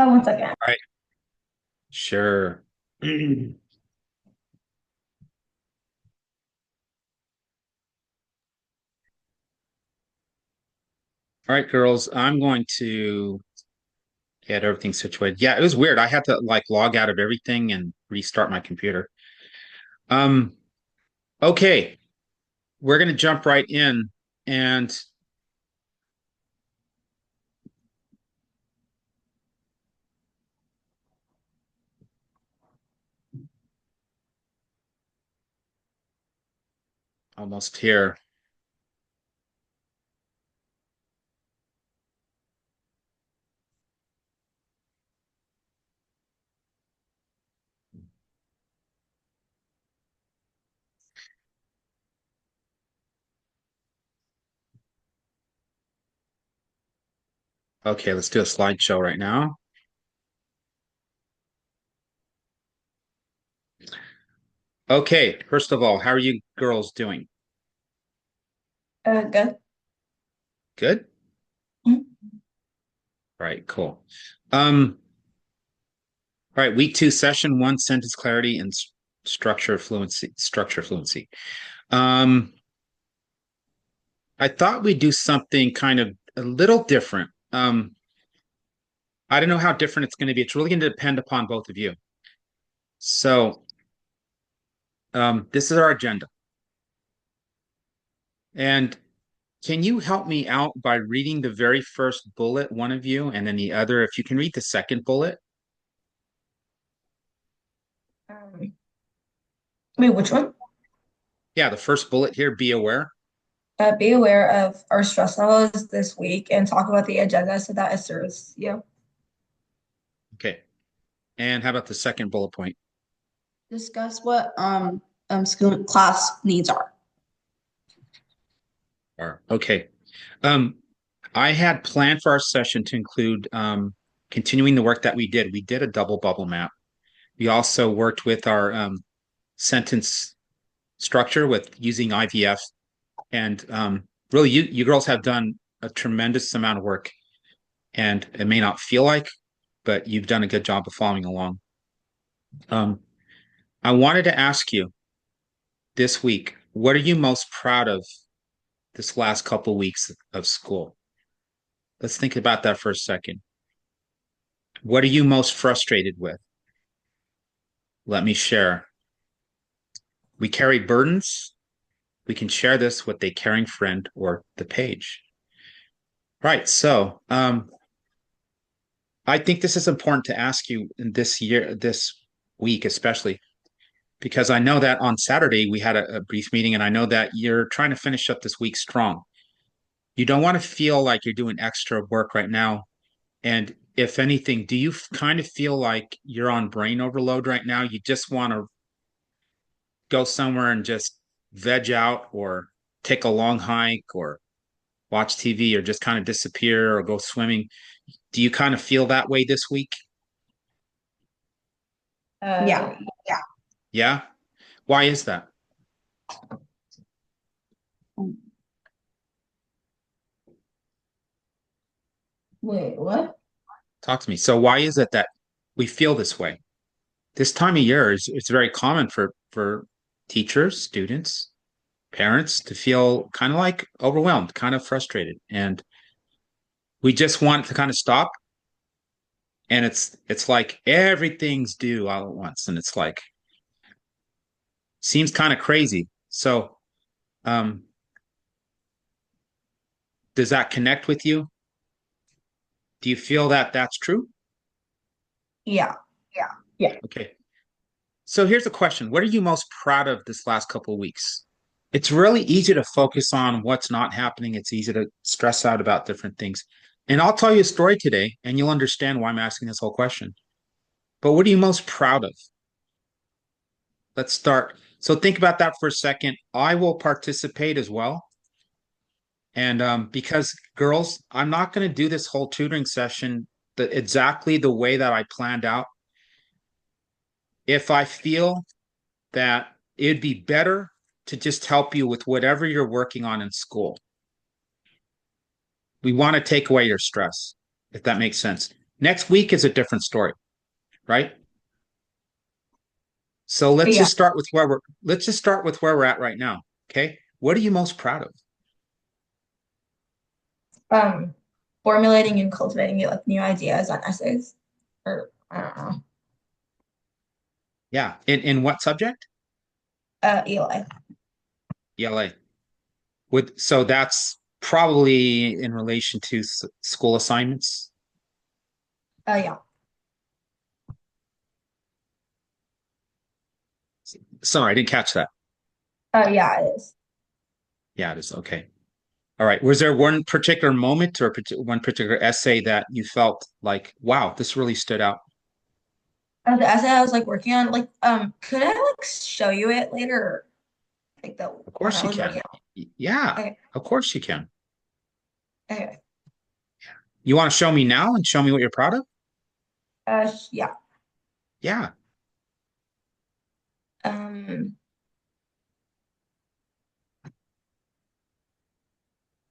One second. Right. Sure. All right, girls, I'm going to get everything situated. Yeah, it was weird. I had to like log out of everything and restart my computer. Um, okay, we're going to jump right in and almost here. Okay, let's do a slideshow right now. Okay, first of all, how are you girls doing? Good. Good? Mhm. All right, cool. Um, all right, week two, session one, sentence clarity and structure fluency, structure fluency. Um, I thought we'd do something kind of a little different. I don't know how different it's going to be. It's really going to depend upon both of you. So, this is our agenda. And can you help me out by reading the very first bullet, one of you, and then the other, if you can read the second bullet? Um, Wait, which one? Yeah, the first bullet here, be aware. Be aware of our stress levels this week and talk about the agenda so that it serves you. Okay. And how about the second bullet point? Discuss what school class needs are. Or okay. Um, I had planned for our session to include continuing the work that we did. We did a double bubble map. We also worked with our sentence structure with using IVF. And really, you girls have done a tremendous amount of work. And it may not feel like, but you've done a good job of following along. Um, I wanted to ask you this week, what are you most proud of this last couple weeks of school? Let's think about that for a second. What are you most frustrated with? Let me share. We carry burdens. We can share this with a caring friend or the page. Right. So, I think this is important to ask you in this year, this week, especially because I know that on Saturday we had a brief meeting and I know that you're trying to finish up this week strong. You don't want to feel like you're doing extra work right now. And if anything, do you kind of feel like you're on brain overload right now? You just want to go somewhere and just veg out or take a long hike or watch TV or just kind of disappear or go swimming. Do you kind of feel that way this week? Yeah. Yeah. Yeah. Why is that? Wait, what? Talk to me. So why is it that we feel this way? This time of year is it's very common for teachers, students, parents to feel kind of like overwhelmed, kind of frustrated. And we just want to kind of stop. And it's like everything's due all at once. And it's like seems kind of crazy. So um does that connect with you? Do you feel that that's true? Yeah. Yeah. Yeah. Okay. So here's a question. What are you most proud of this last couple of weeks? It's really easy to focus on what's not happening. It's easy to stress out about different things. And I'll tell you a story today, and you'll understand why I'm asking this whole question. But what are you most proud of? Let's start. So think about that for a second. I will participate as well. And because girls, I'm not going to do this whole tutoring session exactly the way that I planned out. If I feel that it'd be better to just help you with whatever you're working on in school. We want to take away your stress, if that makes sense. Next week is a different story, right? So Yeah. let's just start with where we're at right now. Okay. What are you most proud of? Um, Formulating and cultivating like new ideas on essays, or I don't know. Yeah. In what subject? ELA. ELA. So that's probably in relation to school assignments. Yeah. Sorry, I didn't catch that. Yeah, it is. Yeah, it is. Okay. All right. Was there one particular moment or one particular essay that you felt like, wow, this really stood out? The essay I was like working on, like, could I like show you it later? Like the Of one course I you was can. working on. Yeah, Okay. of course you can. Okay. You want to show me now and show me what you're proud of? Yeah. Yeah. Um,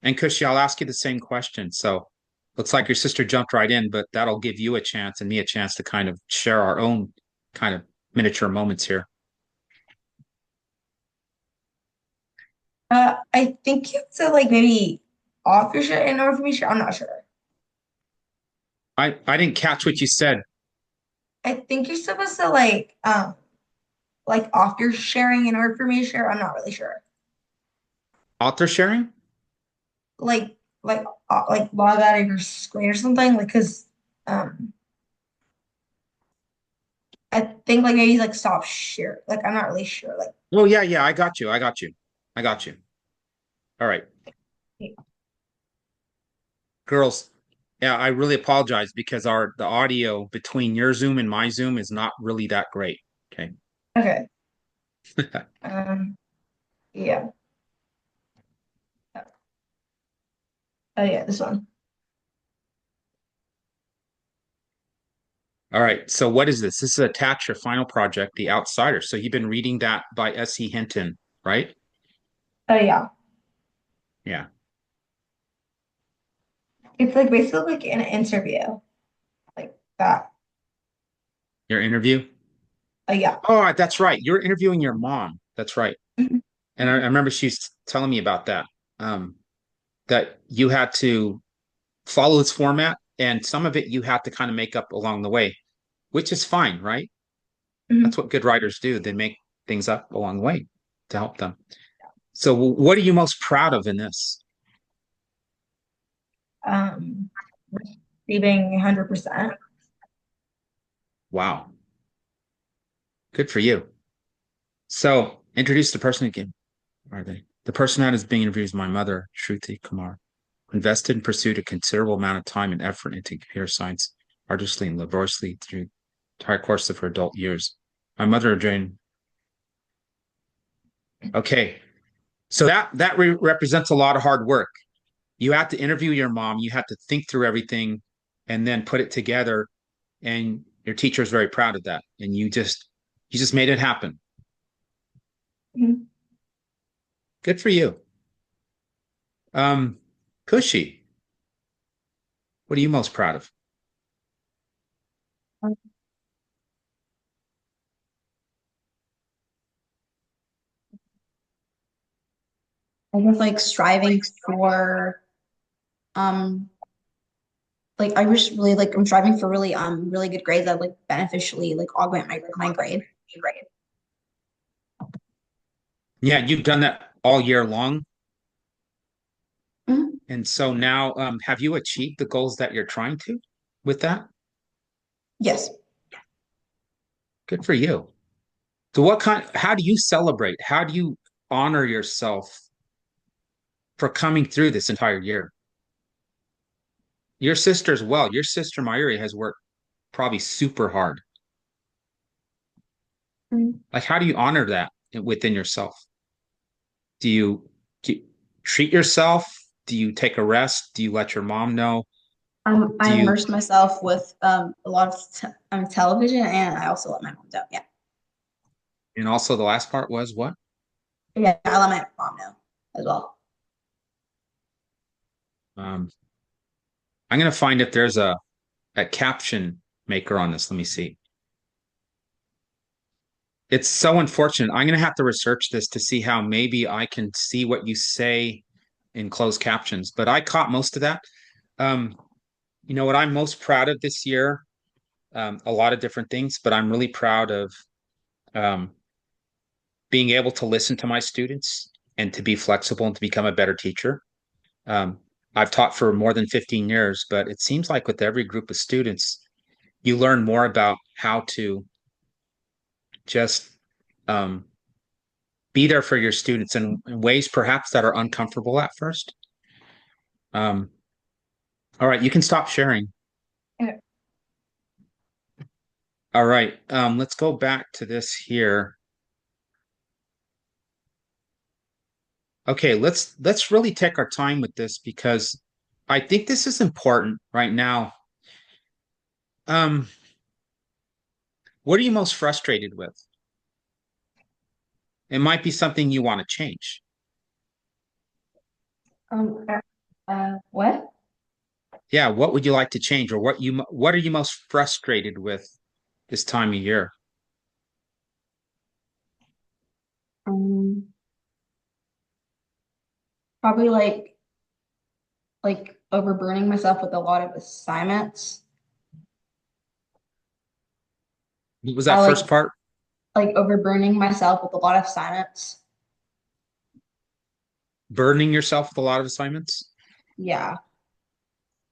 And Kushi, I'll ask you the same question. So looks like your sister jumped right in, but that'll give you a chance and me a chance to kind of share our own kind of miniature moments here. I think you have to like maybe off your shirt in order for me to share. I'm not sure. I didn't catch what you said. I think you're supposed to like off your sharing in order for me to share. I'm not really sure. Author sharing? Like like log out of your screen or something. Like because um I think like maybe like stop share. Like I'm not really sure. Like Oh yeah, yeah, I got you. I got you. I got you. All right. Girls, yeah, I really apologize because our the audio between your Zoom and my Zoom is not really that great. Okay. okay. Yeah. Oh yeah, this one. All right. So what is this? This is Attach Your Final Project, The Outsider. So you've been reading that by S.E. Hinton, right? Oh yeah. Yeah. It's like basically like an interview. Like that. Your interview? Yeah. Oh, that's right. You're interviewing your mom. That's right. Mhm. And I remember she's telling me about that. Um, that you had to follow this format and some of it you had to kind of make up along the way, which is fine, right? That's Mhm. what good writers do. They make things up along the way to help them. So what are you most proud of in this? Um, Receiving 100%. Wow. Good for you. So introduce the person again. Are they? The person that is being interviewed is my mother, Shruti Kumar, who invested and pursued a considerable amount of time and effort into computer science, arduously and laboriously through the entire course of her adult years. My mother, Jane. Okay, so that represents a lot of hard work. You have to interview your mom. You have to think through everything, and then put it together. And your teacher is very proud of that. And you just made it happen. Mhm. Good for you. Um, Kushi, what are you most proud of? I guess like striving for um like I wish really like I'm striving for really good grades that like beneficially like augment my grade. Yeah, you've done that all year long. Mhm. And so now, have you achieved the goals that you're trying to with that? Yes. Good for you. So how do you celebrate? How do you honor yourself for coming through this entire year? Your sister as well. Your sister Mayuri has worked probably super hard. Mhm. Like, how do you honor that within yourself? Do you, do you treat yourself? Do you take a rest? Do you let your mom know? I Do you, immerse myself with a lot of television and I also let my mom know. Yeah. and also the last part was what? Yeah, I let my mom know as well. Um, I'm gonna find if there's at caption maker on this. Let me see. It's so unfortunate. I'm going to have to research this to see how maybe I can see what you say in closed captions, but I caught most of that. Um, you know what I'm most proud of this year? A lot of different things, but I'm really proud of um, being able to listen to my students and to be flexible and to become a better teacher. Um, I've taught for more than 15 years, but it seems like with every group of students, you learn more about how to just um, be there for your students in ways perhaps that are uncomfortable at first. Um, all right, you can stop sharing. Okay. All right, let's go back to this here. Okay, let's really take our time with this because I think this is important right now. Um, what are you most frustrated with? It might be something you want to change. Um, what? Yeah, what would you like to change, or what are you most frustrated with this time of year? Um, Probably like overburning myself with a lot of assignments. What was I that first part? like overburning myself with a lot of assignments. Burdening yourself with a lot of assignments? Yeah.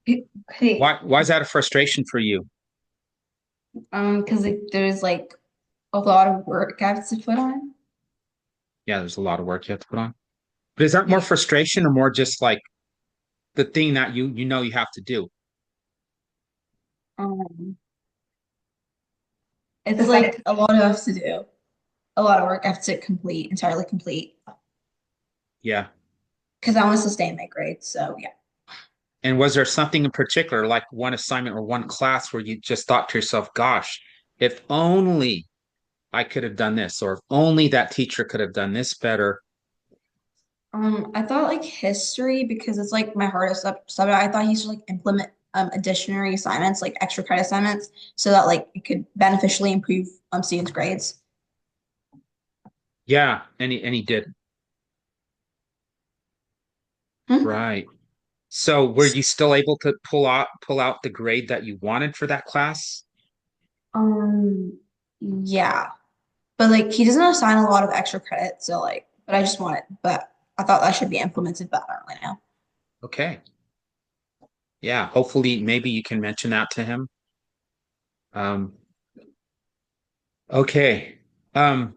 Hey, Why is that a frustration for you? Because there's like a lot of work I have to put on. Yeah, there's a lot of work you have to put on. But is that more Yeah. frustration or more just like the thing that you know you have to do? Um, it's the fact like a lot of us to do, a lot of work I have to complete, entirely complete, Yeah. because I want to sustain my grades. So yeah. And was there something in particular, like one assignment or one class where you just thought to yourself, gosh, if only I could have done this, or if only that teacher could have done this better? I thought like history because it's like my hardest subject. I thought he should like implement additionary assignments, like extra credit assignments, so that like it could beneficially improve students' grades. Yeah, and he did. Hmm? Right. So were you still able to pull out the grade that you wanted for that class? Yeah, but like he doesn't assign a lot of extra credit, so like, but I just want it. But I thought that should be implemented, but I don't really know. Okay. Yeah, hopefully maybe you can mention that to him. Um, okay. Um,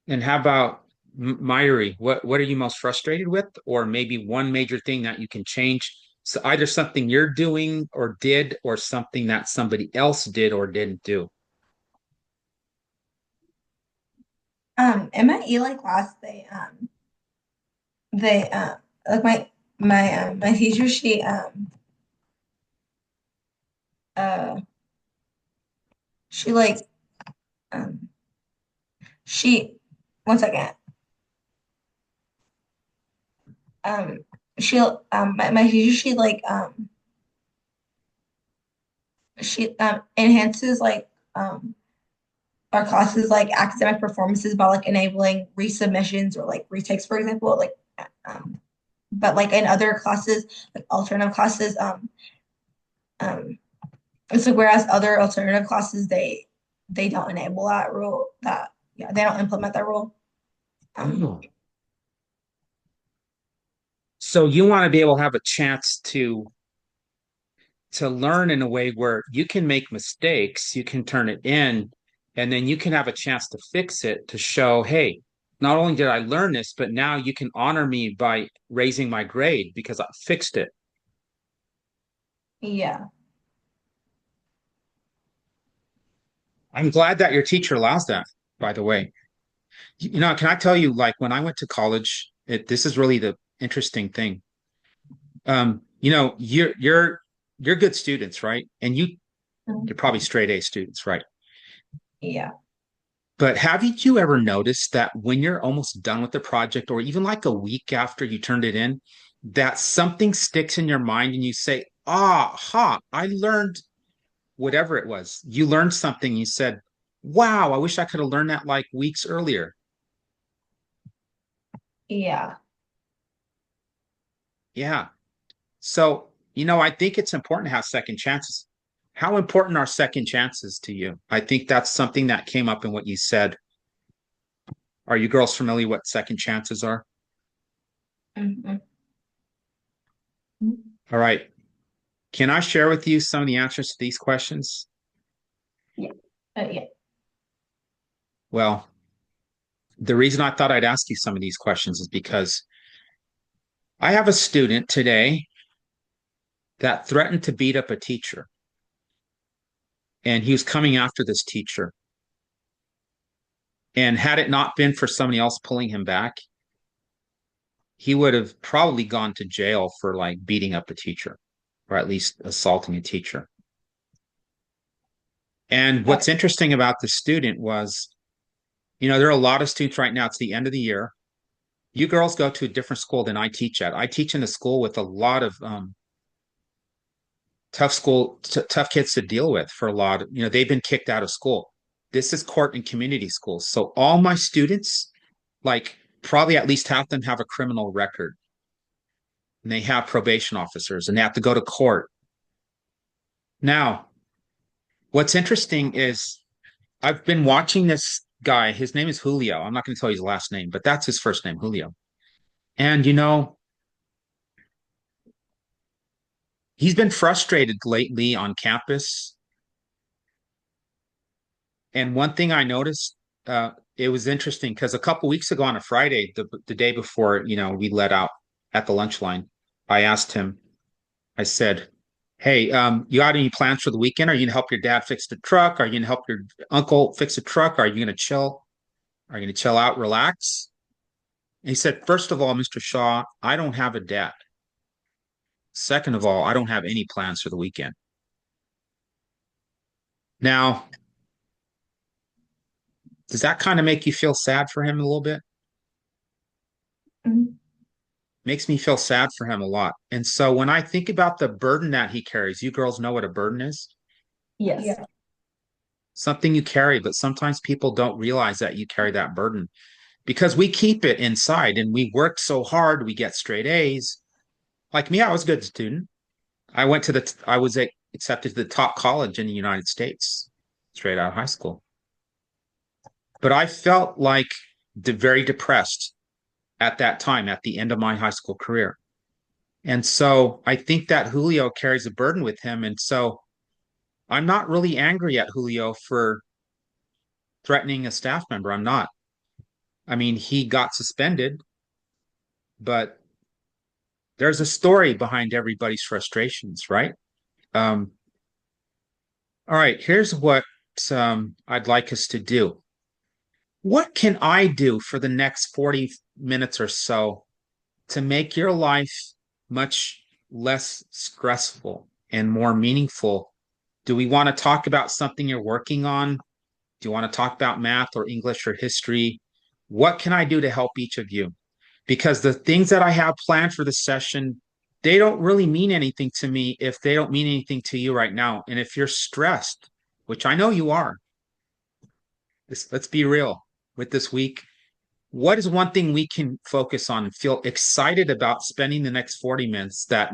and how about Myri? What are you most frustrated with, or maybe one major thing that you can change? So either something you're doing or did, or something that somebody else did or didn't do. in my Eli class, they like my teacher, uh she like um she one second. Um my teacher, she enhances our classes like academic performances by like enabling resubmissions or like retakes, for example, um but like in other classes, like alternative classes, um it's like whereas other alternative classes, they don't enable that rule, that yeah, they don't implement that rule. um Oh. So you want to be able to have a chance to learn in a way where you can make mistakes, you can turn it in, and then you can have a chance to fix it to show, hey, not only did I learn this, but now you can honor me by raising my grade because I fixed it. yeah. I'm glad that your teacher allows that, by the way. You know, can I tell you, like when I went to college, this is really the interesting thing. You know, you're good students, right? And you're probably straight A students, right? Yeah. But haven't you ever noticed that when you're almost done with the project, or even like a week after you turned it in, that something sticks in your mind and you say, I learned whatever it was. You learned something. You said, wow, I wish I could have learned that like weeks earlier. Yeah. Yeah. So, I think it's important to have second chances. How important are second chances to you? I think that's something that came up in what you said. Are you girls familiar what second chances are? Hmm. All right. Can I share with you some of the answers to these questions? Yeah. Yeah. Well, the reason I thought I'd ask you some of these questions is because I have a student today that threatened to beat up a teacher, and he was coming after this teacher. And had it not been for somebody else pulling him back, he would have probably gone to jail for like beating up a teacher or at least assaulting a teacher. And Yeah. what's interesting about the student was, there are a lot of students right now, it's the end of the year. You girls go to a different school than I teach at. I teach in a school with a lot of tough kids to deal with for a lot of, they've been kicked out of school. This is court and community schools. So all my students, like probably at least half of them have a criminal record and they have probation officers and they have to go to court. Now, what's interesting is I've been watching this guy. His name is Julio. I'm not going to tell you his last name, but that's his first name, Julio. And, he's been frustrated lately on campus. And one thing I noticed, it was interesting because a couple weeks ago on a Friday, the day before, we let out at the lunch line, I asked him, I said, hey, you got any plans for the weekend? Are you going to help your dad fix the truck? Are you going to help your uncle fix a truck? Are you going to chill? Are you going to chill out, relax? And he said, first of all, Mr. Shaw, I don't have a dad. Second of all, I don't have any plans for the weekend. Now, does that kind of make you feel sad for him a little bit? Mhm. Makes me feel sad for him a lot. And so when I think about the burden that he carries, you girls know what a burden is? Yes. Yeah. Something you carry, but sometimes people don't realize that you carry that burden because we keep it inside and we work so hard, we get straight A's. Like me, I was a good student. I was accepted to the top college in the United States straight out of high school. But I felt like very depressed at that time, at the end of my high school career. And so I think that Julio carries a burden with him. And so I'm not really angry at Julio for threatening a staff member. I'm not. I mean, he got suspended, but there's a story behind everybody's frustrations, right? Um, all right, here's what I'd like us to do. What can I do for the next 40 minutes or so to make your life much less stressful and more meaningful? Do we want to talk about something you're working on? Do you want to talk about math or English or history? What can I do to help each of you? Because the things that I have planned for the session, they don't really mean anything to me if they don't mean anything to you right now. And if you're stressed, which I know you are, let's be real with this week. What is one thing we can focus on and feel excited about spending the next 40 minutes that,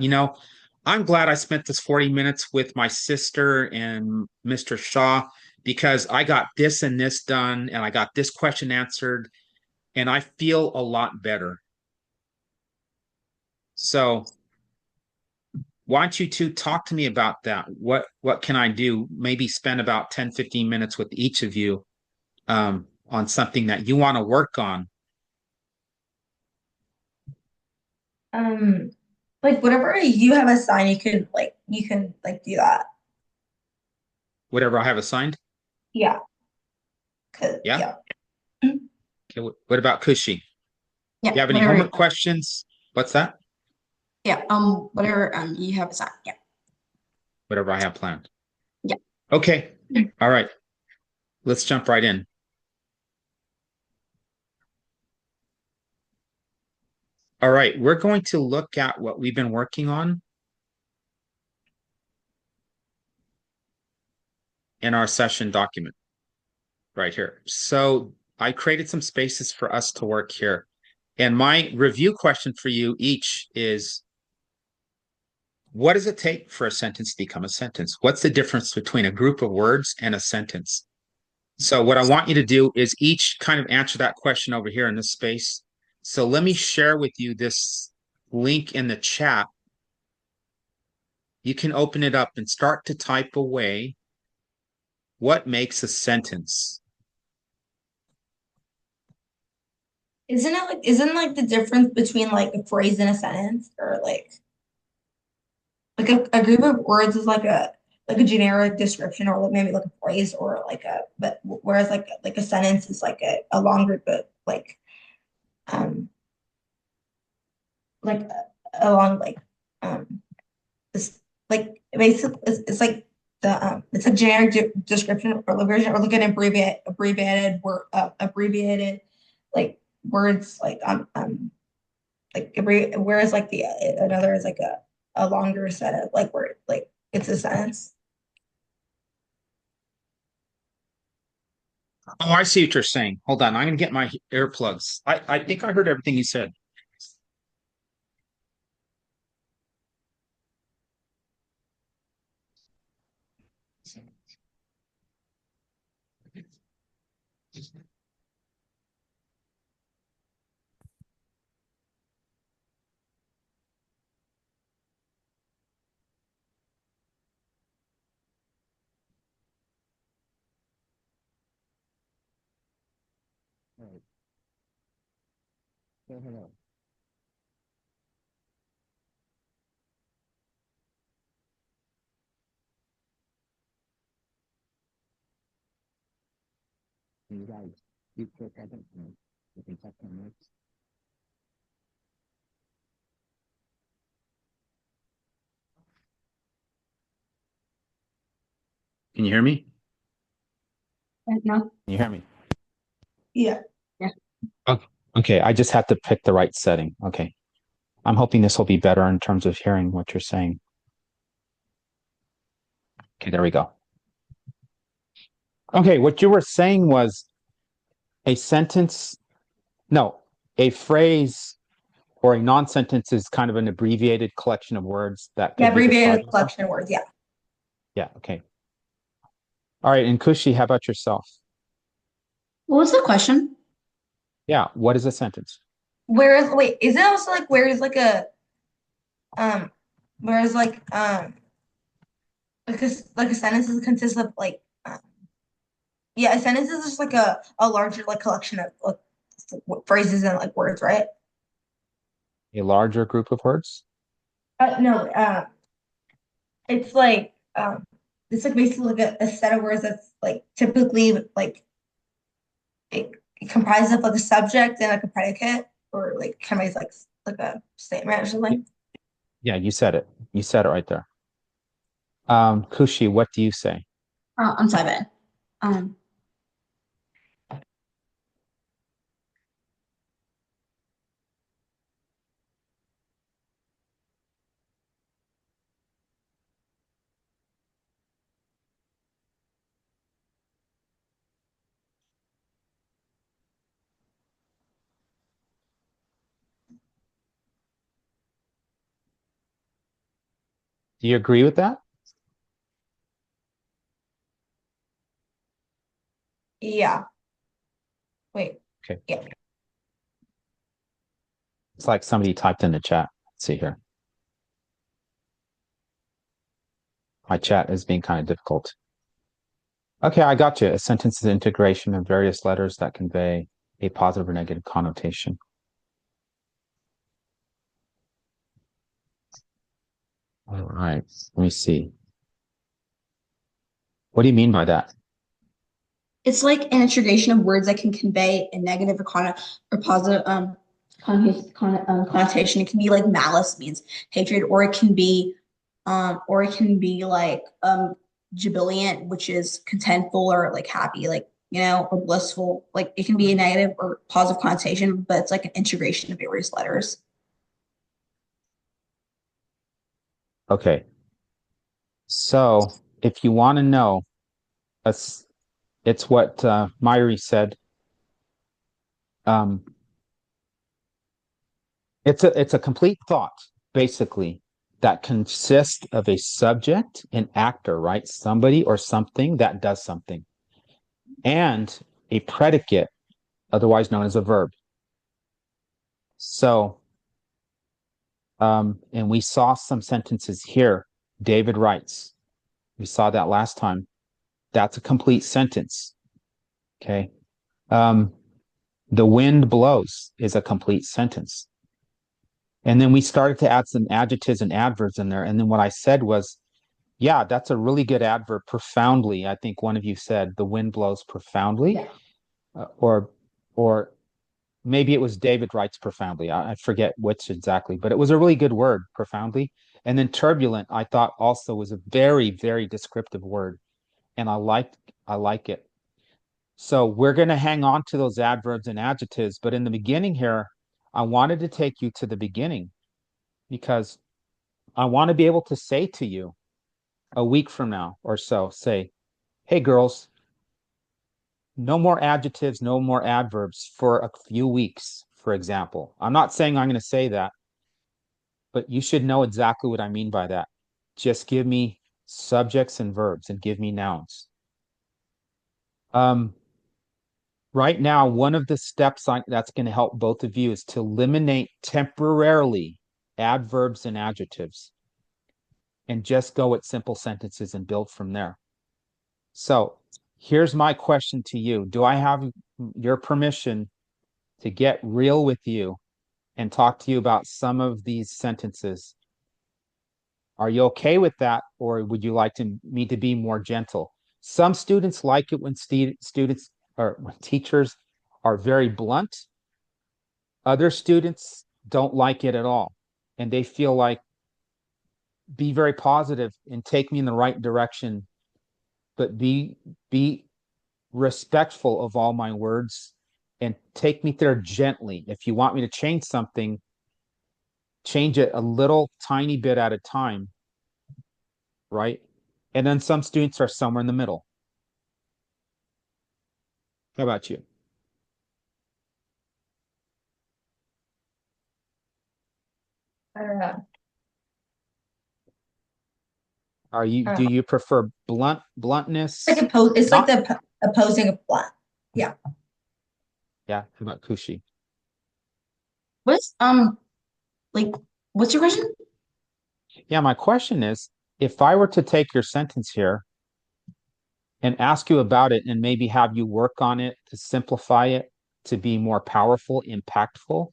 I'm glad I spent this 40 minutes with my sister and Mr. Shaw because I got this and this done and I got this question answered and I feel a lot better. So why don't you two talk to me about that? What can I do? Maybe spend about 10, 15 minutes with each of you on something that you want to work on. Um, like whatever you have assigned, you can do that. Whatever I have assigned. Yeah. Cause Yeah. yeah. Mhm. Okay. What about Kushi? Yeah, You have any whatever. homework questions? What's that? Yeah, whatever you have assigned. Yeah, Whatever I have planned. yeah. Okay. All right. Let's jump right in. All right. We're going to look at what we've been working on. in our session document right here. So I created some spaces for us to work here. And my review question for you each is, what does it take for a sentence to become a sentence? What's the difference between a group of words and a sentence? So what I want you to do is each kind of answer that question over here in this space. So let me share with you this link in the chat. You can open it up and start to type away what makes a sentence. Isn't like the difference between like a phrase and a sentence, or like a group of words is like a generic description, or like maybe like a phrase, or like a but whereas like a sentence is like a long group of um like a long um it's like basically it's like the it's a generic description or version, or like an abbreviated like words whereas like the another is like a longer set of like word, like it's a sentence. Oh, I see what you're saying. Hold on, I'm going to get my earplugs. I think I heard everything you said. Can you hear me? No. Can you hear me? Yeah. Yeah. Oh, okay, I just have to pick the right setting. Okay. I'm hoping this will be better in terms of hearing what you're saying. Okay, there we go. Okay, what you were saying was a sentence, no, a phrase or a non-sentence is kind of an abbreviated collection of words that Yeah, could be abbreviated described. collection of words. Yeah. Yeah, okay. All right, and Kushi, how about yourself? What was the question? Yeah, what is a sentence? Whereas, wait, is it also like um, whereas like a sentence consists of yeah, a sentence is just like a larger like collection of phrases and like words, right? A larger group of words? No, it's like it's like basically like a set of words that's like typically like it comprises of like a subject and like a predicate, or like kind of like a statement or something. Yeah, you said it. You said it right there. Kushi, what do you say? I'm sorry, Ben. Um, Do you agree with that? Yeah. Wait. Okay. Yeah. It's like somebody typed in the chat. Let's see here. My chat is being kind of difficult. Okay, I got you. A sentence is an integration of various letters that convey a positive or negative connotation. All right, let me see. What do you mean by that? it's like an integration of words that can convey a negative or positive connotation. It can be like malice means hatred, or it can be like jubilant, which is contentful or like happy, like or blissful. Like it can be a negative or positive connotation, but it's like an integration of various letters. Okay, so if you want to know That's it's what Myri said. Um, it's a complete thought, basically, that consists of a subject, an actor, right? Somebody or something that does something, and a predicate, otherwise known as a verb. So, and we saw some sentences here. David writes. We saw that last time. That's a complete sentence. Okay. Um, the wind blows is a complete sentence. And then we started to add some adjectives and adverbs in there. And then what I said was, yeah, that's a really good adverb. Profoundly, I think one of you said the wind blows profoundly, Yeah. or maybe it was David writes profoundly. I forget which exactly, but it was a really good word, profoundly. And then turbulent, I thought also was a very, very descriptive word, and I like it. So we're going to hang on to those adverbs and adjectives, but in the beginning here, I wanted to take you to the beginning because I want to be able to say to you a week from now or so, say, hey, girls, no more adjectives, no more adverbs for a few weeks, for example. I'm not saying I'm going to say that, but you should know exactly what I mean by that. Just give me subjects and verbs and give me nouns. Um, right now, one of the steps that's going to help both of you is to eliminate temporarily adverbs and adjectives and just go with simple sentences and build from there. So here's my question to you. Do I have your permission to get real with you and talk to you about some of these sentences? Are you okay with that, or would you like me to be more gentle? Some students like it when students or when teachers are very blunt. Other students don't like it at all, and they feel like be very positive and take me in the right direction, but be respectful of all my words and take me there gently. If you want me to change something, change it a little tiny bit at a time, right? And then some students are somewhere in the middle. How about you? I don't know. Do Um, you prefer bluntness? it's like Not, the opposing of blunt. Yeah. yeah, how about Kushi? What's like what's your question? Yeah, my question is, if I were to take your sentence here and ask you about it and maybe have you work on it to simplify it to be more powerful, impactful,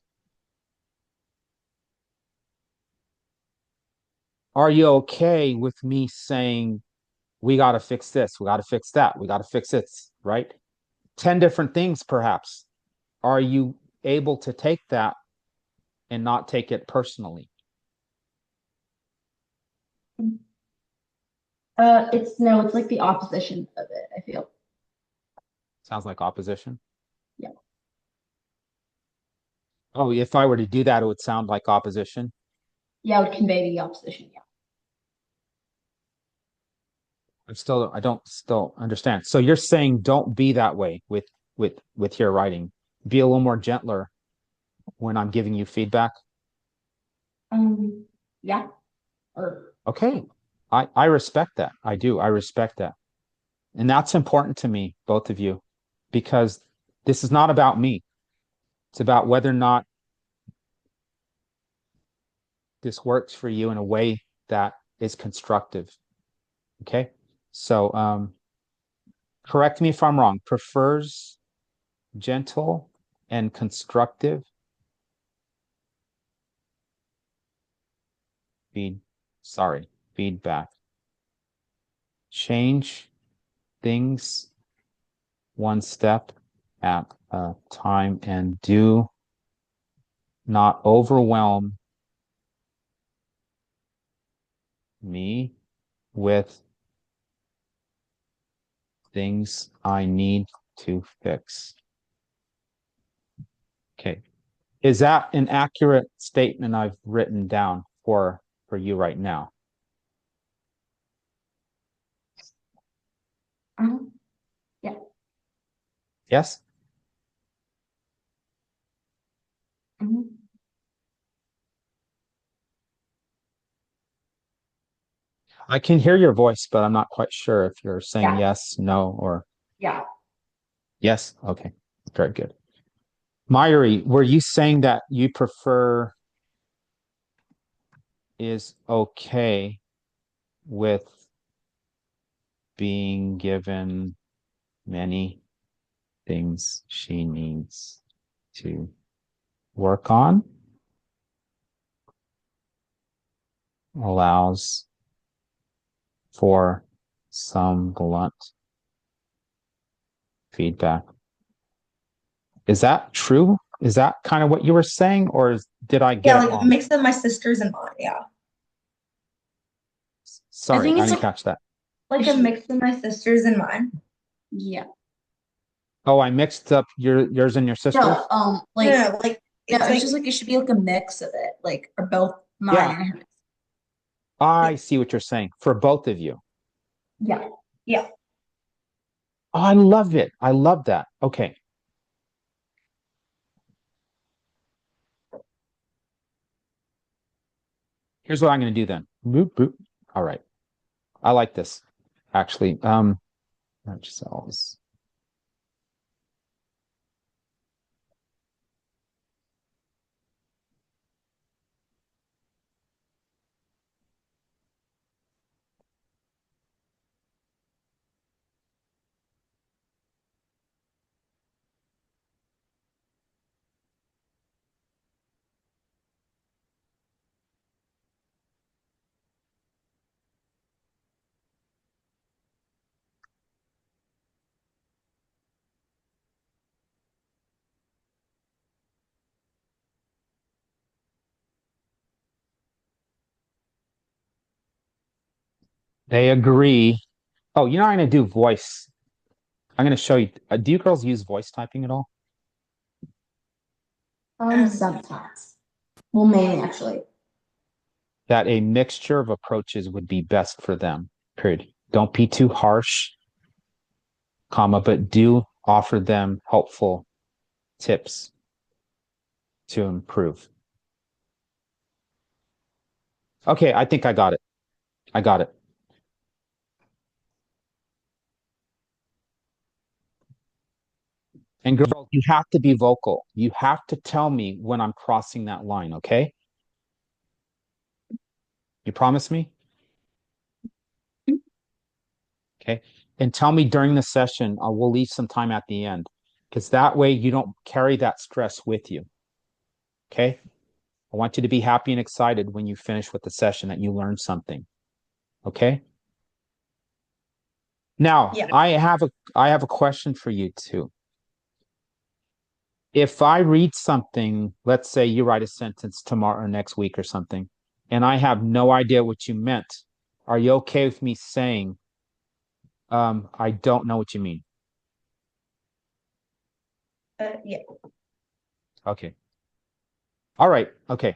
are you okay with me saying, we got to fix this, we got to fix that, we got to fix this, right? 10 different things, perhaps. Are you able to take that and not take it personally? It's no, it's like the opposition of it, I feel. Sounds like opposition. Yeah. Oh, if I were to do that, it would sound like opposition. Yeah, I would convey the opposition. Yeah. I don't still understand. So you're saying don't be that way with your writing. Be a little more gentler when I'm giving you feedback. Yeah. Or Okay. I respect that. I do. I respect that. And that's important to me, both of you, because this is not about me. It's about whether or not this works for you in a way that is constructive. Okay. So correct me if I'm wrong. Prefers gentle and constructive feed, sorry, feedback. Change things one step at a time and do not overwhelm me with things I need to fix. Okay. Is that an accurate statement I've written down for you right now? Yes? Mhm. I can hear your voice, but I'm not quite sure if you're saying Yeah, yes, no, or yeah. yes. Okay, very good. Myri, were you saying that you prefer is okay with being given many things she needs to work on, allows for some blunt feedback? Is that true? Is that kind of what you were saying, or did I get Yeah, it like a wrong? mix of my sisters and mine. Yeah, I Sorry, think I it's didn't catch that. like a mix of my sisters and mine. yeah. Oh, I mixed up yours and your No, sisters. No, like no, like no, it's it's just like like it should be like a mix of it, like or both mine Yeah, and hers. I see what you're saying for both of you. Yeah. yeah. Oh, I love it. I love that. Okay. Here's what I'm going to do then. Boop, boop. All right. I like this actually. Merge cells. They agree. Oh, you know, I'm going to do voice. I'm going to show you. Do you girls use voice typing at all? Um, Sometimes. Well, mainly actually. That a mixture of approaches would be best for them. Period. Don't be too harsh, comma, but do offer them helpful tips to improve. Okay, I think I got it. I got it. And girls, you have to be vocal. You have to tell me when I'm crossing that line, okay? You promise me? Okay. And tell me during the session, we'll leave some time at the end because that way you don't carry that stress with you. Okay. I want you to be happy and excited when you finish with the session that you learned something. Okay. Now, yeah. I have a question for you too. If I read something, let's say you write a sentence tomorrow or next week or something, and I have no idea what you meant, are you okay with me saying, I don't know what you mean? Yeah. Okay. All right. Okay.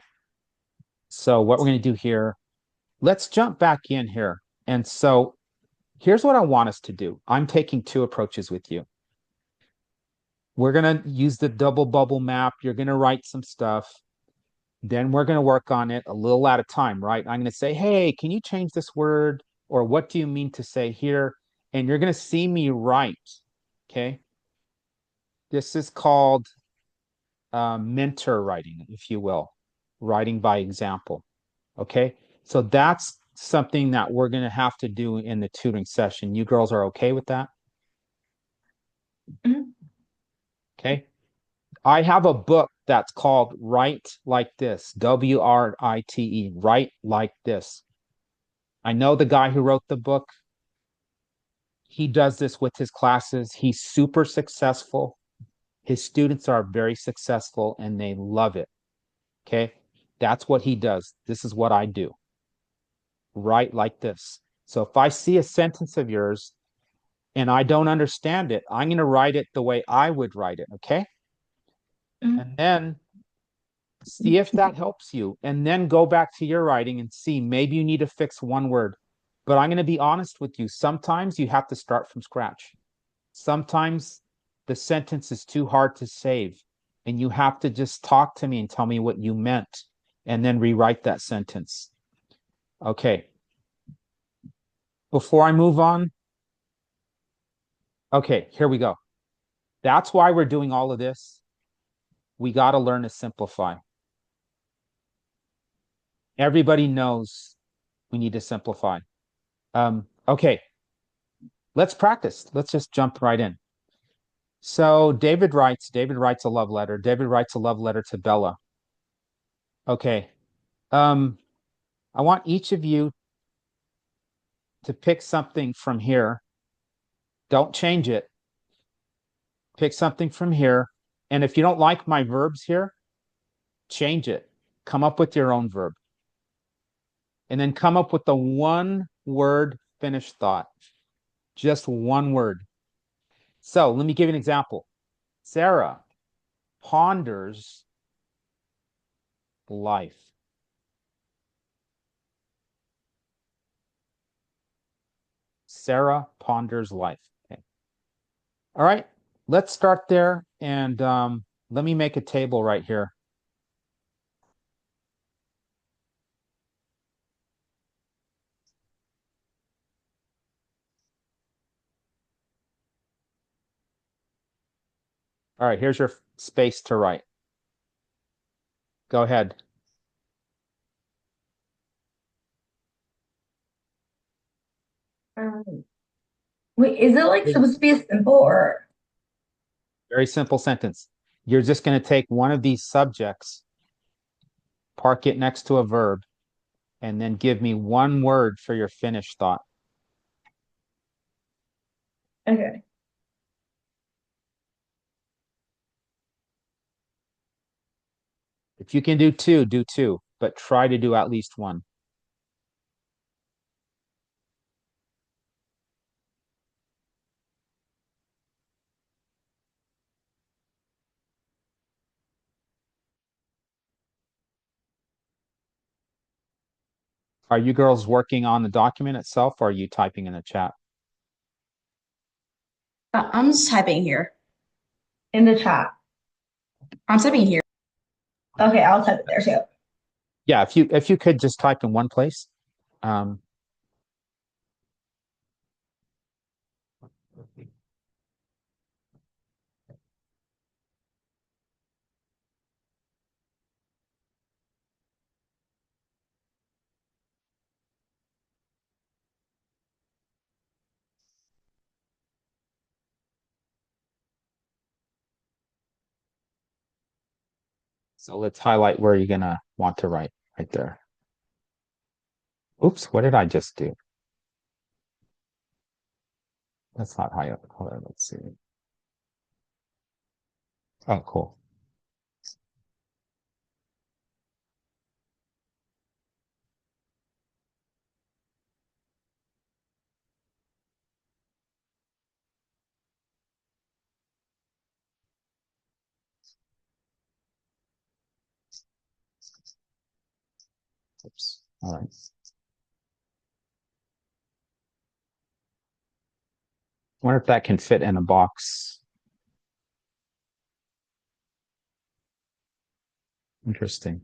So what we're going to do here, let's jump back in here. And so here's what I want us to do. I'm taking two approaches with you. We're going to use the double bubble map. You're going to write some stuff. Then we're going to work on it a little at a time, right? I'm going to say, hey, can you change this word? Or what do you mean to say here? And you're going to see me write. Okay. This is called mentor writing, if you will, writing by example. Okay. So that's something that we're going to have to do in the tutoring session. You girls are okay with that? Mhm. Okay. I have a book that's called Write Like This, WRITE, Write Like This. I know the guy who wrote the book. He does this with his classes. He's super successful. His students are very successful and they love it. Okay. That's what he does. This is what I do. Write like this. So if I see a sentence of yours and I don't understand it, I'm going to write it the way I would write it. Okay. Mhm. And then see if that helps you. And then go back to your writing and see maybe you need to fix one word. But I'm going to be honest with you. Sometimes you have to start from scratch. Sometimes the sentence is too hard to save. And you have to just talk to me and tell me what you meant and then rewrite that sentence. Okay. Before I move on, okay, here we go. That's why we're doing all of this. We got to learn to simplify. Everybody knows we need to simplify. Okay, let's practice. Let's just jump right in. So David writes a love letter. David writes a love letter to Bella. Okay. Um, I want each of you to pick something from here. Don't change it. Pick something from here. And if you don't like my verbs here, change it. Come up with your own verb. And then come up with the one word finished thought. Just one word. So let me give you an example. Sarah ponders life. Sarah ponders life. Okay. All right, let's start there. And let me make a table right here. All right, here's your space to write. Go ahead. Um, Wait, is it like supposed to be a simple or Very simple sentence. You're just going to take one of these subjects, park it next to a verb, and then give me one word for your finished thought. okay? If you can do two, but try to do at least one. Are you girls working on the document itself or are you typing in the chat? I'm just typing here. In the chat. I'm typing here. Okay, I'll type it there too. Yeah, if you could just type in one place. Um, so let's highlight where you're gonna want to write right there. Oops, what did I just do? Let's not highlight the color. Let's see. Oh, cool. Oops. All right. Wonder if that can fit in a box. Interesting.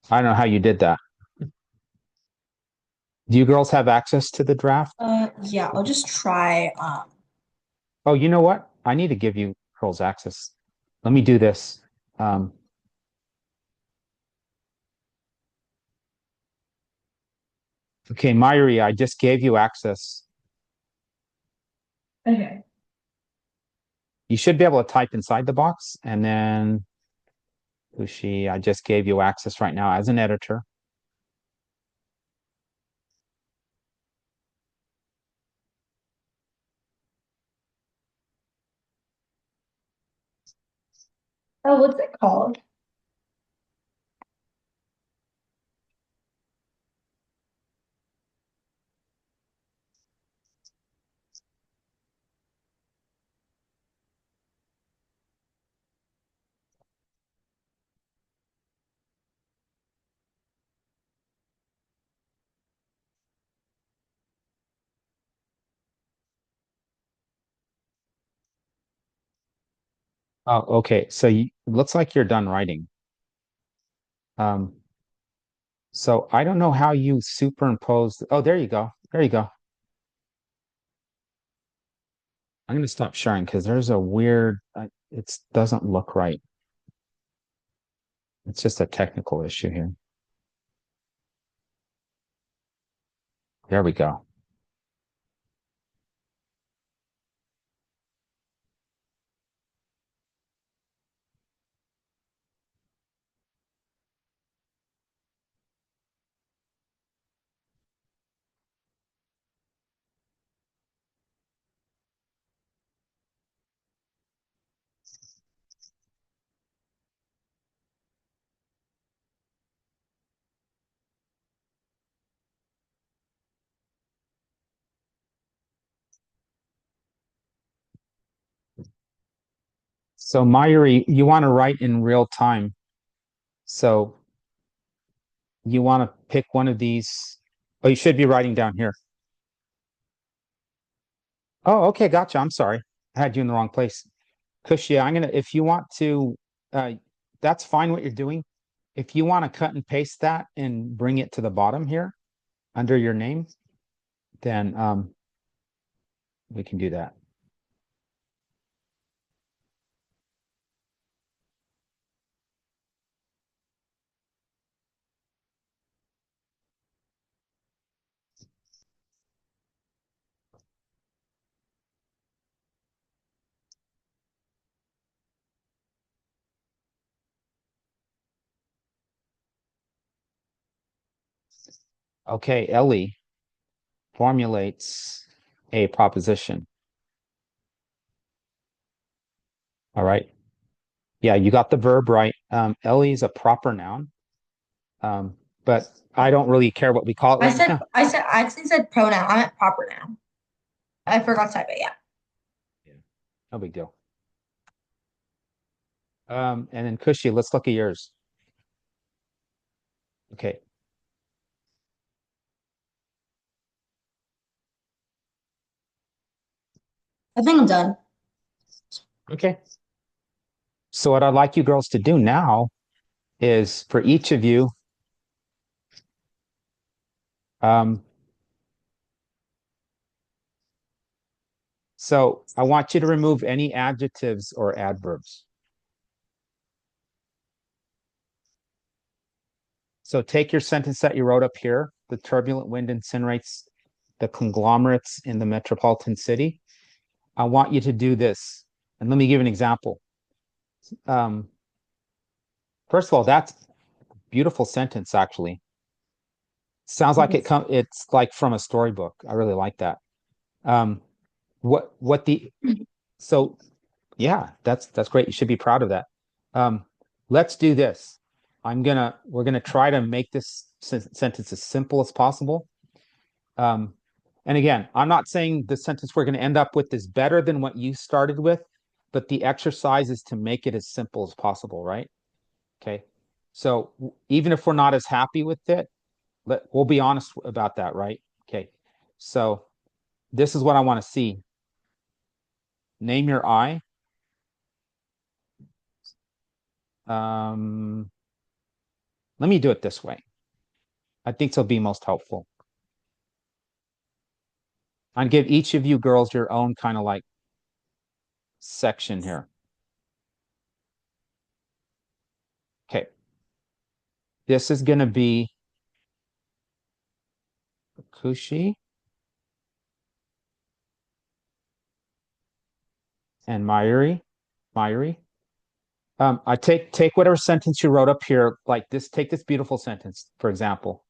I don't know how you did that. Do you girls have access to the draft? Yeah, I'll just try. Oh, you know what? I need to give you girls access. Let me do this. Um, okay, Myri, I just gave you access. Okay. You should be able to type inside the box. And then Ushi, I just gave you access right now as an editor. Oh, what's it called? Oh, okay. So you, looks like you're done writing. Um, so I don't know how you superimpose. Oh, there you go. There you go. I'm going to stop sharing because there's a weird, it doesn't look right. It's just a technical issue here. There we go. So Mayuri, you want to write in real time. So you want to pick one of these. Oh, you should be writing down here. Oh, okay, gotcha. I'm sorry. I had you in the wrong place. Kushia, I'm gonna, if you want to, uh, that's fine what you're doing. If you want to cut and paste that and bring it to the bottom here under your name, then we can do that. Okay, Ellie formulates a proposition. All right. Yeah, you got the verb right. Ellie is a proper noun, but I don't really care what we call it right now. I actually said pronoun. I meant proper noun. I forgot to type it. Yeah. Yeah, no big deal. And then Kushi, let's look at yours. Okay. I think I'm done. Okay. So what I'd like you girls to do now is for each of you, um, so I want you to remove any adjectives or adverbs. So take your sentence that you wrote up here, the turbulent wind incinerates the conglomerates in the metropolitan city. I want you to do this. And let me give an example. Um, First of all, that's a beautiful sentence, actually. Sounds like it's like from a storybook. I really like that. Um, what the so yeah, that's great. You should be proud of that. Um, let's do this. We're gonna try to make this sentence as simple as possible. Um, and again, I'm not saying the sentence we're going to end up with is better than what you started with, but the exercise is to make it as simple as possible, right? Okay. So even if we're not as happy with it, we'll be honest about that, right? Okay. So this is what I want to see. Name your I. Um, Let me do it this way. I think it'll be most helpful. I'd give each of you girls your own kind of like section here. Okay. This is going to be Kushi and Mayuri. Mayuri. I take whatever sentence you wrote up here, like this, take this beautiful sentence, for example,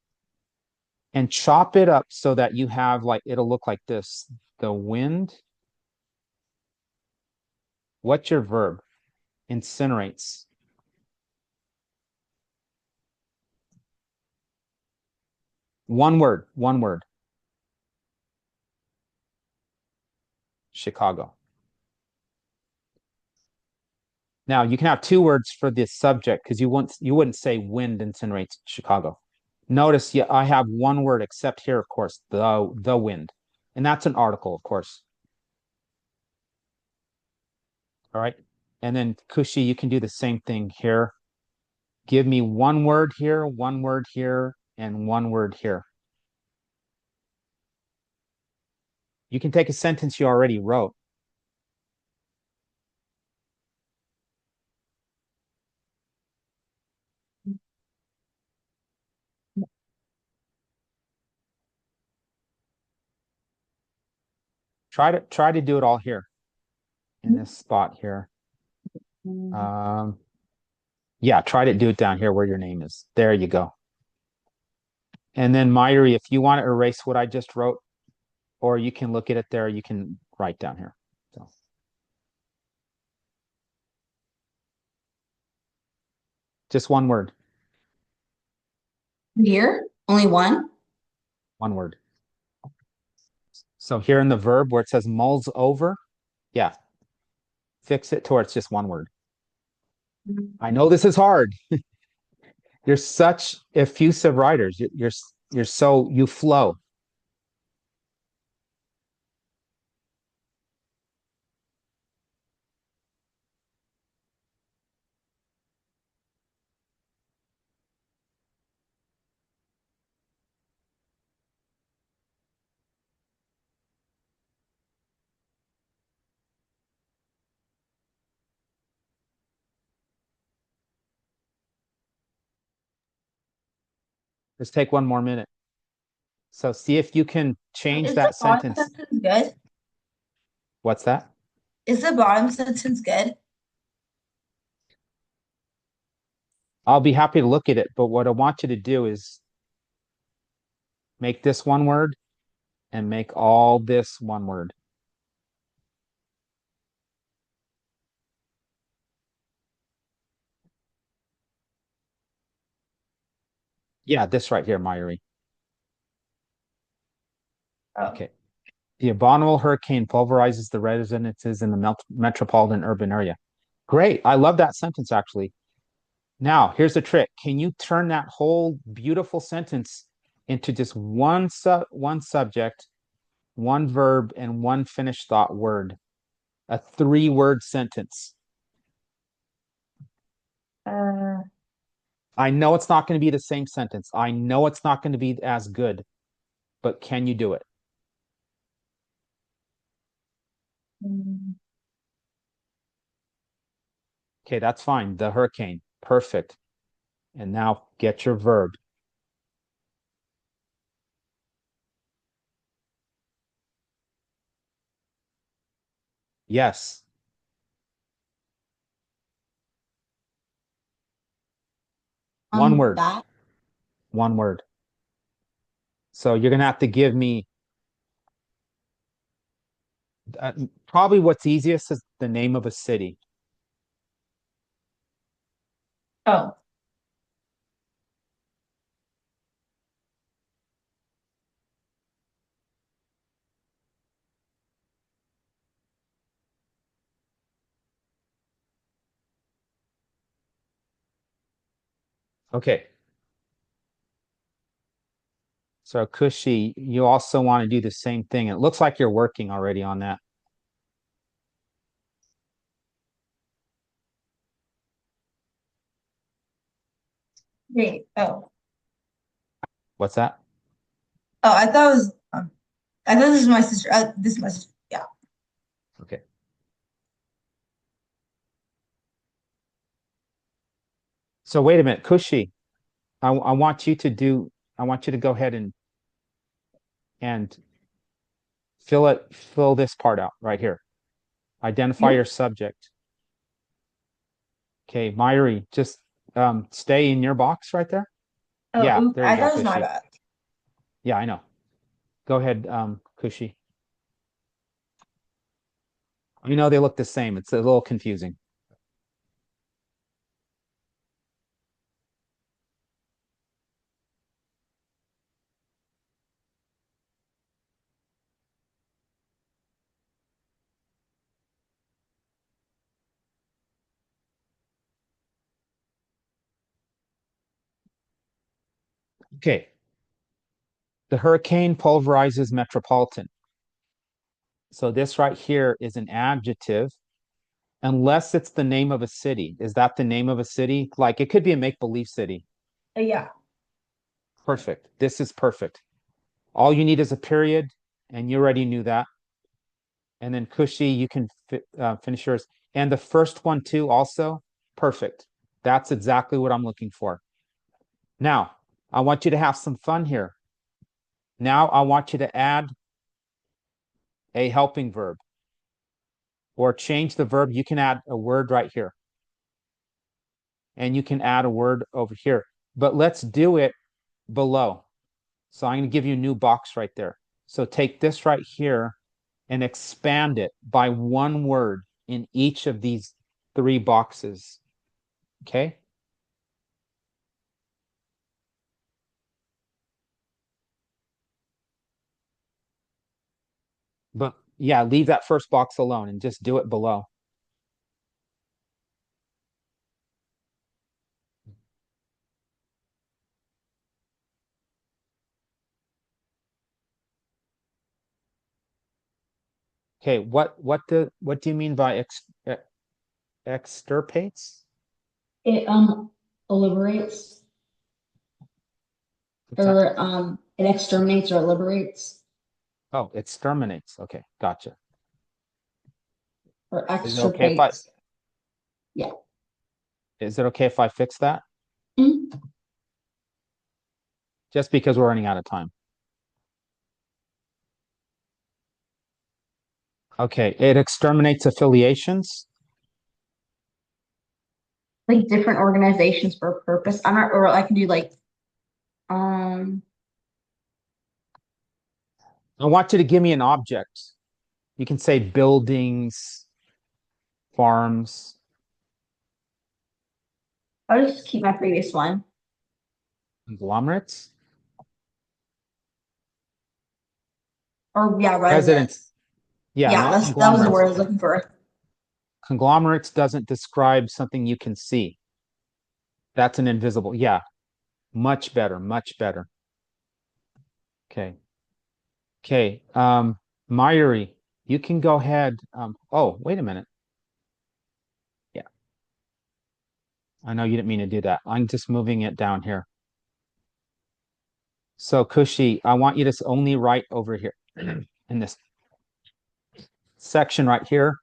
and chop it up so that you have like it'll look like this. The wind, what's your verb? Incinerates. One word, one word. Chicago. Now you can have two words for the subject because you wouldn't say wind incinerates Chicago. Notice, yeah, I have one word except here, of course, the wind, and that's an article, of course. All right. And then Kushi, you can do the same thing here. Give me one word here, one word here, and one word here. You can take a sentence you already wrote. Try to do it all here in this spot here. Um, yeah, try to do it down here where your name is. There you go. And then Myri, if you want to erase what I just wrote, or you can look at it there, you can write down here. So just one word, Here, only one. one word. So here in the verb where it says mulls over, yeah, fix it to where it's just one word. I know this is hard. You're such effusive writers. You're so you flow. Just take one more minute. So see if you can change Is the that bottom sentence. sentence good? What's that? Is the bottom sentence good? I'll be happy to look at it, but what I want you to do is make this one word and make all this one word. Yeah, this right here, Myri. Oh, Okay. The abominable hurricane pulverizes the residences in the metropolitan urban area. Great. I love that sentence, actually. Now, here's the trick. Can you turn that whole beautiful sentence into just one subject, one verb, and one finished thought word? A 3-word sentence. uh, I know it's not going to be the same sentence. I know it's not going to be as good, but can you do it? mm, Okay, that's fine. The hurricane. Perfect. And now get your verb. Yes. One word. That. One word. So you're going to have to give me probably what's easiest is the name of a city. oh, Okay. So Kushi, you also want to do the same thing. It looks like you're working already on that. wait. Oh, What's that? oh, I thought this is my sister. This is my sister. Yeah. Okay. So wait a minute, Kushi. I want you to I want you to go ahead and fill this part out right here. Identify Here? your subject. Okay, Myri, just stay in your box right there. Oh, Yeah, oop, there you I go, thought it was my Kushi. bad. Yeah, I know. Go ahead, Kushi. You know they look the same. It's a little confusing. Okay. The hurricane pulverizes metropolitan. So this right here is an adjective Unless it's the name of a city. Is that the name of a city? Like it could be a make-believe city. Yeah. Perfect. This is perfect. All you need is a period, and you already knew that. And then Cushy, you can finish yours. And the first one too, also perfect. That's exactly what I'm looking for. Now, I want you to have some fun here. Now, I want you to add a helping verb or change the verb. You can add a word right here, and you can add a word over here. But let's do it below. So I'm going to give you a new box right there. So take this right here and expand it by one word in each of these three boxes. Okay? But yeah, leave that first box alone and just do it below. Okay, what do you mean by extirpates? It liberates What's that? or it exterminates or liberates Oh, exterminates. Okay, gotcha. or Is it okay if I extirpates. Yeah. is it okay if I fix that? Mhm. Just because we're running out of time. Okay, it exterminates affiliations. Like different organizations for a purpose. I'm not, or I can do like um I want you to give me an object. You can say buildings, farms, I'll just keep my previous one. conglomerates, Or yeah, residents. residents. Yeah, Yeah, not that was the conglomerates. word I was looking for. Conglomerates doesn't describe something you can see. That's an invisible. Yeah, much better, much better. Okay. Okay. Myri, you can go ahead. Oh, wait a minute. Yeah, I know you didn't mean to do that. I'm just moving it down here. So Kushi, I want you to only write over here in this section right here.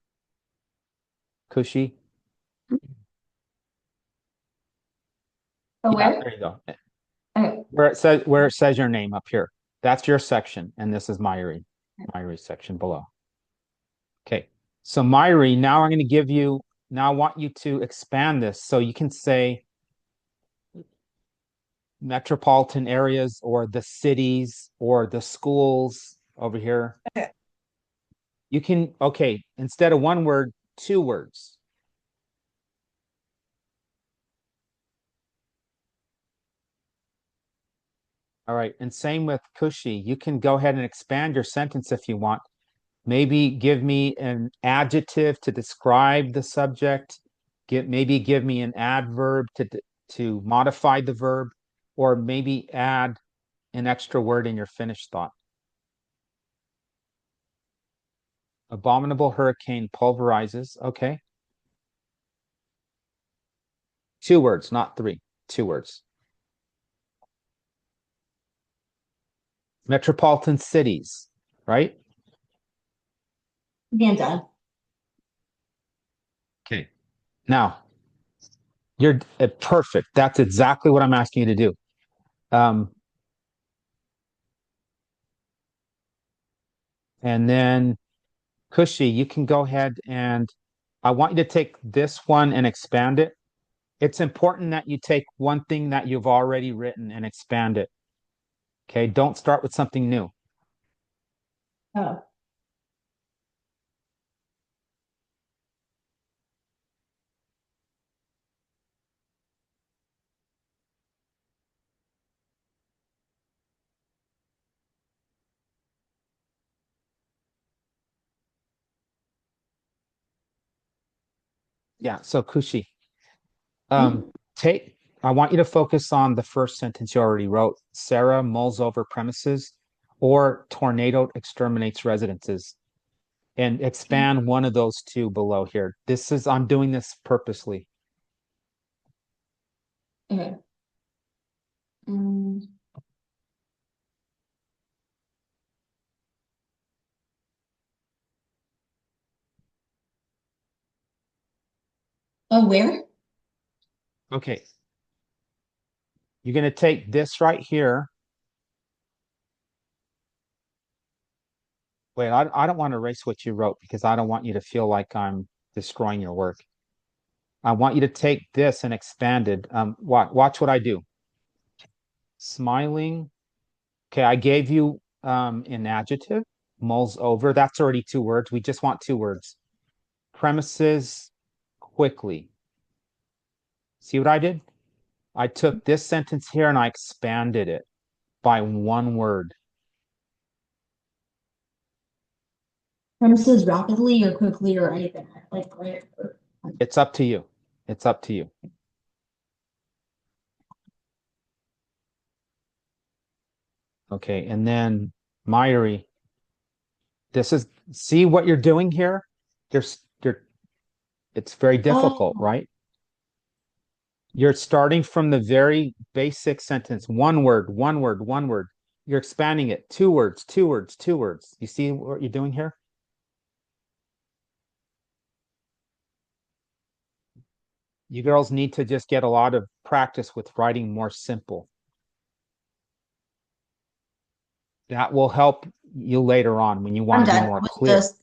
Kushi. Oh, Yeah, where? there you go. Okay. Where it says your name up here. That's your section, and this is Myri's section below. Okay. So Myri, now I'm going to give you. Now I want you to expand this so you can say metropolitan areas or the cities or the schools over here. Okay. You can, okay, instead of one word, two words. All right. And same with Kushi. You can go ahead and expand your sentence if you want. Maybe give me an adjective to describe the subject. Maybe give me an adverb to modify the verb, or maybe add an extra word in your finished thought. Abominable hurricane pulverizes. Okay. Two words, not three. Two words. Metropolitan cities, right? Again, done. Okay. Now, you're perfect. That's exactly what I'm asking you to do. Um, and then Cushy, you can go ahead and I want you to take this one and expand it. It's important that you take one thing that you've already written and expand it. Okay. Don't start with something new. Oh. Yeah. So Cushy, Mhm. take I want you to focus on the first sentence you already wrote. Sarah mulls over premises or tornado exterminates residences. and expand one of those two below here. I'm doing this purposely. Okay. Mm. Oh, where? Okay. You're going to take this right here. Wait, I don't want to erase what you wrote because I don't want you to feel like I'm destroying your work. I want you to take this and expand it. Watch what I do. Smiling. Okay, I gave you an adjective, mulls over. That's already two words. We just want two words. Premises quickly. See what I did? I took this sentence here and I expanded it by one word. Premises rapidly or quickly or anything like right? It's up to you. It's up to you. Okay, and then Myri, see what you're doing here? You're, it's very difficult, Oh, right? You're starting from the very basic sentence, one word, one word, one word. You're expanding it, two words, two words, two words. You see what you're doing here? You girls need to just get a lot of practice with writing more simple. That will help you later on when you I'm want to be done more with clear. this.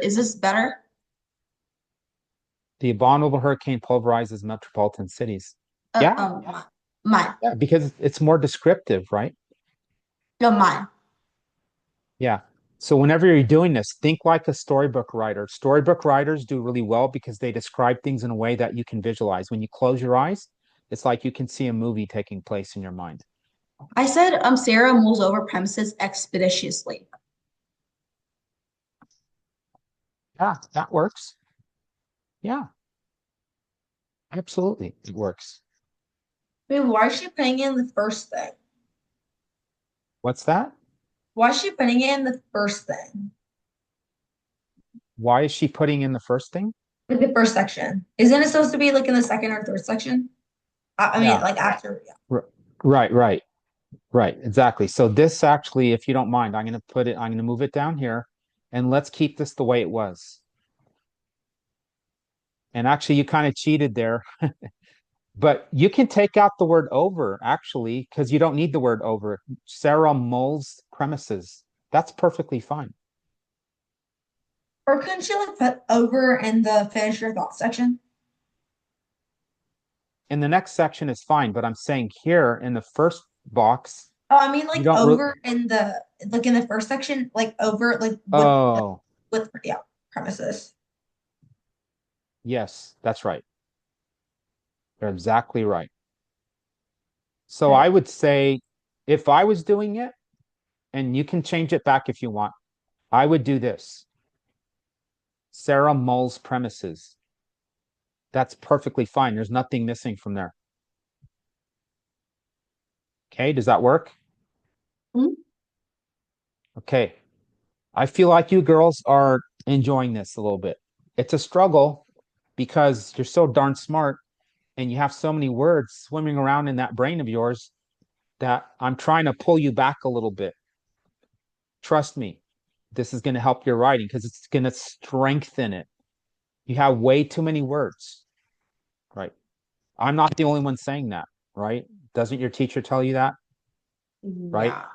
Is this better? The abominable hurricane pulverizes metropolitan cities. Uh, Yeah, um, mine. yeah, because it's more descriptive, right? No, mine. Yeah. So whenever you're doing this, think like a storybook writer. Storybook writers do really well because they describe things in a way that you can visualize. When you close your eyes, it's like you can see a movie taking place in your mind. I said Sarah moves over premises expeditiously. Yeah, that works. Yeah, absolutely. It works. Wait, why is she putting in the first thing? What's that? Why is she putting it in the first thing? Why is she putting in the first thing? Like the first section. Isn't it supposed to be like in the second or third section? I mean, Yeah. like after, yeah. R- Right, right, right. Exactly. So this actually, if you don't mind, I'm going to move it down here and let's keep this the way it was. And actually, you kind of cheated there. But you can take out the word over, actually, because you don't need the word over. Sarah mulls premises. That's perfectly fine. Or couldn't she like put over in the finish your thoughts section? In the next section is fine, but I'm saying here in the first box, Oh, I mean you like don't really. over in the like in the first section, like over like Oh, with yeah, premises. yes, that's right. You're exactly right. So Okay. I would say if I was doing it, and you can change it back if you want, I would do this. Sarah mulls premises. That's perfectly fine. There's nothing missing from there. Okay, does that work? Hmm? Okay. I feel like you girls are enjoying this a little bit. It's a struggle because you're so darn smart and you have so many words swimming around in that brain of yours that I'm trying to pull you back a little bit. Trust me, this is going to help your writing because it's going to strengthen it. You have way too many words, right? I'm not the only one saying that, right? Doesn't your teacher tell you that, right? Yeah.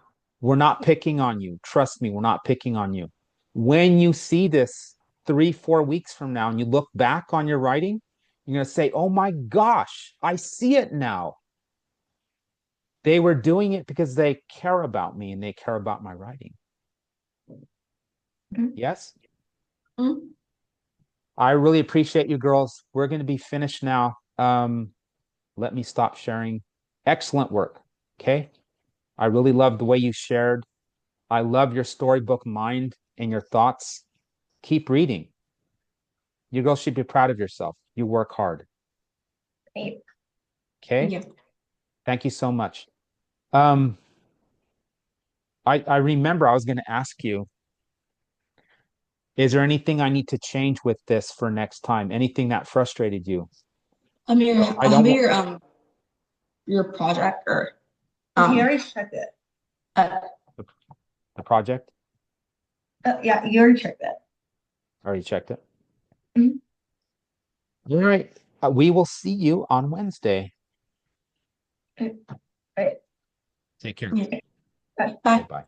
We're not picking on you. Trust me, we're not picking on you. When you see this 3, 4 weeks from now and you look back on your writing, you're going to say, oh my gosh, I see it now. They were doing it because they care about me and they care about my writing. Mhm. Yes? Hmm? I really appreciate you girls. We're going to be finished now. Let me stop sharing. Excellent work. Okay. I really love the way you shared. I love your storybook mind and your thoughts. Keep reading. You girls should be proud of yourself. You work hard. Great. Okay. Yeah. Thank you so much. Um, I remember I was going to ask you, Is there anything I need to change with this for next time? Anything that frustrated you? I how don't about want your project or He um already checked it. uh, the project. Yeah, you already checked it. I already checked it. Mhm. All right. We will see you on Wednesday. Okay. All right. Take care. Okay. Bye. bye. Bye bye.